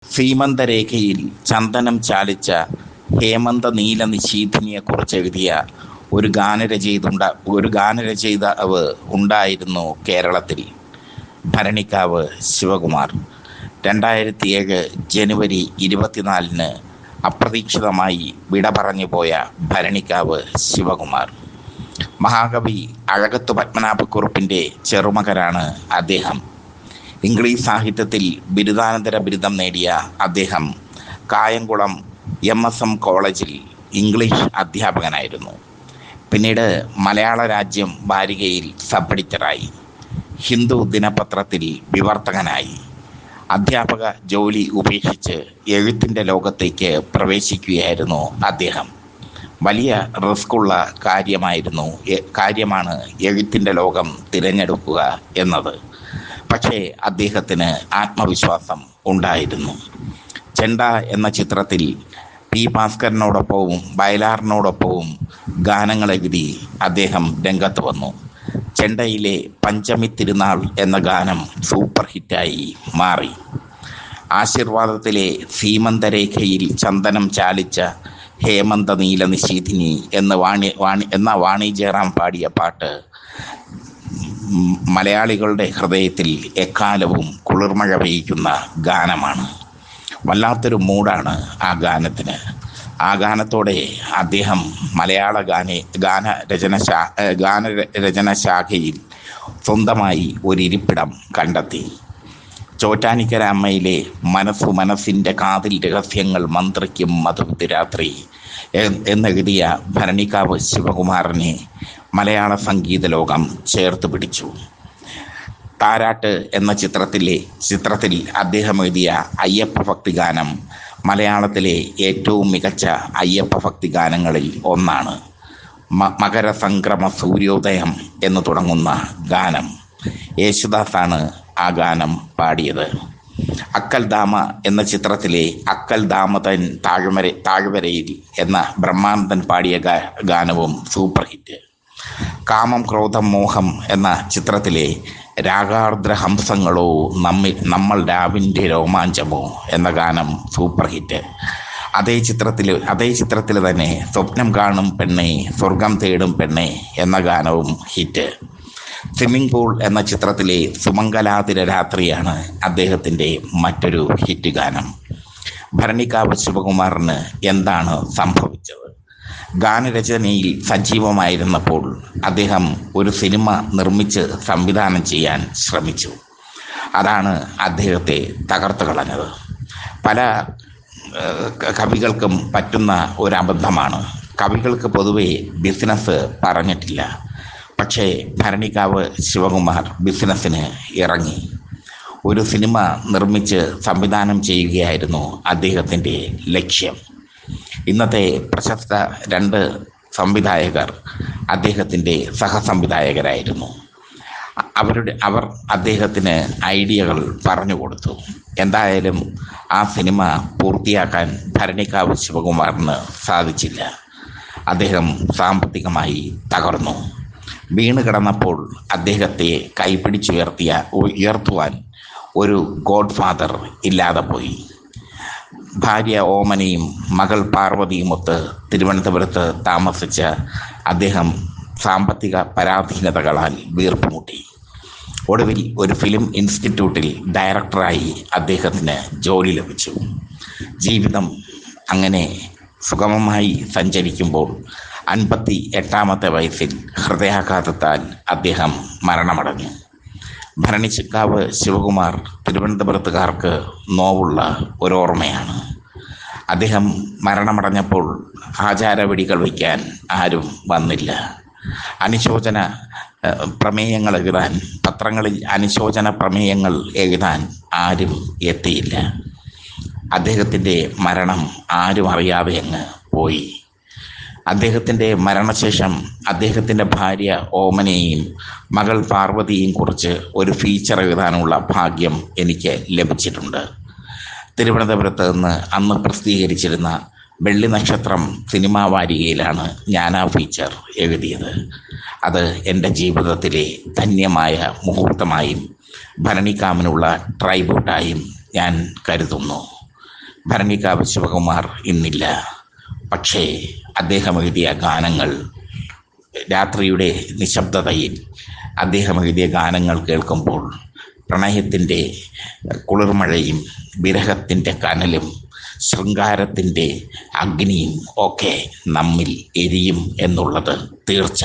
സീമന്തരേഖയിൽ ചന്ദനം ചാലിച്ച ഹേമന്ത നീല നിശീഥിനിയെക്കുറിച്ച് എഴുതിയ ഒരു ഗാനരചയിതാവ് ഉണ്ടായിരുന്നു കേരളത്തിൽ. ഭരണിക്കാവ് ശിവകുമാർ. 2007 ജനുവരി 24 അപ്രതീക്ഷിതമായി വിട പറഞ്ഞുപോയ ഭരണിക്കാവ് ശിവകുമാർ. മഹാകവി അഴകത്ത് പത്മനാഭക്കുറുപ്പിൻ്റെ ചെറുമകനാണ് അദ്ദേഹം. ഇംഗ്ലീഷ് സാഹിത്യത്തിൽ ബിരുദാനന്തര ബിരുദം നേടിയ അദ്ദേഹം കായംകുളം MSM കോളേജിൽ ഇംഗ്ലീഷ് അധ്യാപകനായിരുന്നു. പിന്നീട് മലയാള രാജ്യം വാരികയിൽ സബ് എഡിറ്ററായി. ഹിന്ദു ദിനപത്രത്തിൽ വിവർത്തകനായി. അധ്യാപക ജോലി ഉപേക്ഷിച്ച് എഴുത്തിൻ്റെ ലോകത്തേക്ക് പ്രവേശിക്കുകയായിരുന്നു അദ്ദേഹം. വലിയ റിസ്ക്കുള്ള കാര്യമാണ് എഴുത്തിൻ്റെ ലോകം തിരഞ്ഞെടുക്കുക എന്നത്. പക്ഷേ അദ്ദേഹത്തിന് ആത്മവിശ്വാസം ഉണ്ടായിരുന്നു. ചെണ്ട എന്ന ചിത്രത്തിൽ P. ഭാസ്കരനോടൊപ്പവും വയലാറിനോടൊപ്പവും ഗാനങ്ങളെഴുതി അദ്ദേഹം രംഗത്ത് വന്നു. ചെണ്ടയിലെ പഞ്ചമി തിരുനാൾ എന്ന ഗാനം സൂപ്പർ ഹിറ്റായി മാറി. ആശീർവാദത്തിലെ സീമന്തരേഖയിൽ ചന്ദനം ചാലിച്ച ഹേമന്ത നീല നിശീഥിനി എന്ന വാണി ജയറാം പാടിയ പാട്ട് മലയാളികളുടെ ഹൃദയത്തിൽ എക്കാലവും കുളിർമഴ പെയ്യ്ക്കുന്ന ഗാനമാണ്. വല്ലാത്തൊരു മൂടാണ് ആ ഗാനത്തിന്. ആ ഗാനത്തോടെ അദ്ദേഹം മലയാള ഗാനരചന ശാഖയിൽ സ്വന്തമായി ഒരിരിപ്പിടം കണ്ടെത്തി. ചോറ്റാനിക്കര അമ്മയിലെ മനസ്സിൻ്റെ കാതിൽ രഹസ്യങ്ങൾ മന്ത്രിക്കും മധുരാത്രി എന്നെഴുതിയ ഭരണിക്കാവ് ശിവകുമാറിനെ മലയാള സംഗീത ലോകം ചേർത്ത് പിടിച്ചു. താരാട്ട് എന്ന ചിത്രത്തിൽ അദ്ദേഹം എഴുതിയ അയ്യപ്പ ഭക്തി ഗാനം മലയാളത്തിലെ ഏറ്റവും മികച്ച അയ്യപ്പ ഭക്തി ഗാനങ്ങളിൽ ഒന്നാണ്. മകരസംക്രമ സൂര്യോദയം എന്ന് തുടങ്ങുന്ന ഗാനം. യേശുദാസാണ് ആ ഗാനം പാടിയത്. അക്കൽ ദാമ എന്ന ചിത്രത്തിലെ അക്കൽ ദാമതൻ താഴ്വരയിൽ എന്ന ബ്രഹ്മാനന്ദൻ പാടിയ ഗാനവും സൂപ്പർ ഹിറ്റ്. കാമം ക്രോധം മോഹം എന്ന ചിത്രത്തിലെ രാഗാർദ്ര ഹംസങ്ങളോ നമ്മൾ രാവിൻ്റെ രോമാഞ്ചമോ എന്ന ഗാനം സൂപ്പർ ഹിറ്റ്. അതേ ചിത്രത്തിൽ തന്നെ സ്വപ്നം കാണും പെണ്ണെ സ്വർഗം തേടും പെണ്ണെ എന്ന ഗാനവും ഹിറ്റ്. സ്വിമ്മിംഗ് പൂൾ എന്ന ചിത്രത്തിലെ സുമംഗലാതിര രാത്രിയാണ് അദ്ദേഹത്തിൻ്റെ മറ്റൊരു ഹിറ്റ് ഗാനം. ഭരണിക്കാവ് ശിവകുമാറിന് എന്താണ് സംഭവിച്ചത്? ഗാനരചനയിൽ സജീവമായിരുന്നപ്പോൾ അദ്ദേഹം ഒരു സിനിമ നിർമ്മിച്ച് സംവിധാനം ചെയ്യാൻ ശ്രമിച്ചു. അതാണ് അദ്ദേഹത്തെ തകർത്ത് കളഞ്ഞത്. പല കവികൾക്കും പറ്റുന്ന ഒരു അബദ്ധമാണ്. കവികൾക്ക് പൊതുവെ ബിസിനസ് പറഞ്ഞിട്ടില്ല. പക്ഷേ ഭരണിക്കാവ് ശിവകുമാർ ബിസിനസ്സിന് ഇറങ്ങി. ഒരു സിനിമ നിർമ്മിച്ച് സംവിധാനം ചെയ്യുകയായിരുന്നു അദ്ദേഹത്തിൻ്റെ ലക്ഷ്യം. ഇന്നത്തെ പ്രശസ്ത 2 സംവിധായകർ അദ്ദേഹത്തിൻ്റെ സഹസംവിധായകരായിരുന്നു. അവർ അദ്ദേഹത്തിന് ഐഡിയകൾ പറഞ്ഞു കൊടുത്തു. എന്തായാലും ആ സിനിമ പൂർത്തിയാക്കാൻ ഭരണിക്കാവ് ശിവകുമാറിന് സാധിച്ചില്ല. അദ്ദേഹം സാമ്പത്തികമായി തകർന്നു. വീണ് കിടന്നപ്പോൾ അദ്ദേഹത്തെ ഉയർത്തുവാൻ ഒരു ഗോഡ് ഫാദർ ഇല്ലാതെ പോയി. ഭാര്യ ഓമനയും മകൾ പാർവതിയുമൊത്ത് തിരുവനന്തപുരത്ത് താമസിച്ച അദ്ദേഹം സാമ്പത്തിക പരാധീനതകളാൽ വീർപ്പുമുട്ടി. ഒടുവിൽ ഒരു ഫിലിം ഇൻസ്റ്റിറ്റ്യൂട്ടിൽ ഡയറക്ടറായി അദ്ദേഹത്തിന് ജോലി ലഭിച്ചു. ജീവിതം അങ്ങനെ സുഗമമായി സഞ്ചരിക്കുമ്പോൾ 58-ാമത്തെ വയസ്സിൽ ഹൃദയാഘാതത്താൽ അദ്ദേഹം മരണമടഞ്ഞു. ഭരണിക്കാവ് ശിവകുമാർ തിരുവനന്തപുരത്തുകാർക്ക് നോവുള്ള ഒരോർമ്മയാണ്. അദ്ദേഹം മരണമടഞ്ഞപ്പോൾ ആചാരവെടികൾ വയ്ക്കാൻ ആരും വന്നില്ല. പത്രങ്ങളിൽ അനുശോചന പ്രമേയങ്ങൾ എഴുതാൻ ആരും എത്തിയില്ല. അദ്ദേഹത്തിൻ്റെ മരണം ആരും അറിയാതെ അങ്ങ് പോയി. അദ്ദേഹത്തിൻ്റെ മരണശേഷം അദ്ദേഹത്തിൻ്റെ ഭാര്യ ഓമനയെയും മകൾ പാർവതിയെയും കുറിച്ച് ഒരു ഫീച്ചർ എഴുതാനുള്ള ഭാഗ്യം എനിക്ക് ലഭിച്ചിട്ടുണ്ട്. തിരുവനന്തപുരത്ത് നിന്ന് അന്ന് പ്രസിദ്ധീകരിച്ചിരുന്ന വെള്ളി നക്ഷത്രം സിനിമാ വാരികയിലാണ് ഞാൻ ആ ഫീച്ചർ എഴുതിയത്. അത് എൻ്റെ ജീവിതത്തിലെ ധന്യമായ മുഹൂർത്തമായും ഭരണിക്കാവിനുള്ള ട്രൈബ്യൂട്ടായും ഞാൻ കരുതുന്നു. ഭരണിക്കാവ് ശിവകുമാർ ഇന്നില്ല. പക്ഷേ അദ്ദേഹം എഴുതിയ ഗാനങ്ങൾ, രാത്രിയുടെ നിശബ്ദതയിൽ അദ്ദേഹം എഴുതിയ ഗാനങ്ങൾ കേൾക്കുമ്പോൾ പ്രണയത്തിൻ്റെ കുളിർമഴയും വിരഹത്തിൻ്റെ കനലും ശൃംഗാരത്തിൻ്റെ അഗ്നിയും ഒക്കെ നമ്മിൽ എരിയും എന്നുള്ളത് തീർച്ച.